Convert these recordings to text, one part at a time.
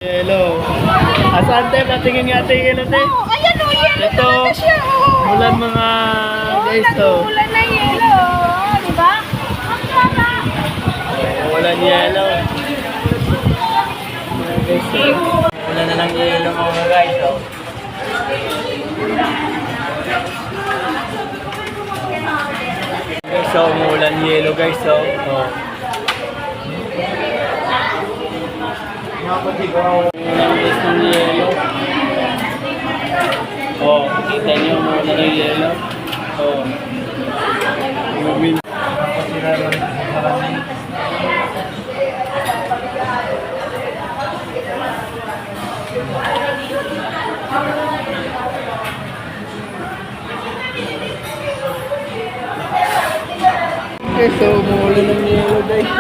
Hello. Asaan tayo? Patingin nga tayo yelo tayo. Ayan o, yelo Ito, talaga siya. mulan mga guys to. Nagmumulan na yelo. Di ba? Ang bata. Mulan yelo. Guys, mulan na ng yelo mga guys. Oh. Guys, so mulan yelo guys. So, oh. Guys ng yelo. Oh, kita niyo muna ng yelo. Oh. Moving. Okay, so umuulan ng yelo guys.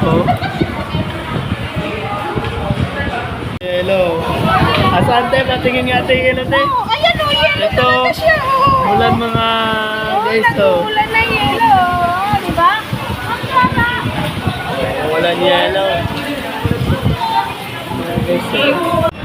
Oh. Yelo. Asaan tayo? Patingin nga tayo yelo tayo. Ayan o, yelo Ito, talaga siya. mulan mga guys to. Nagmumulan na yelo. Di ba? Ang bata. Walang yelo. Guys, so.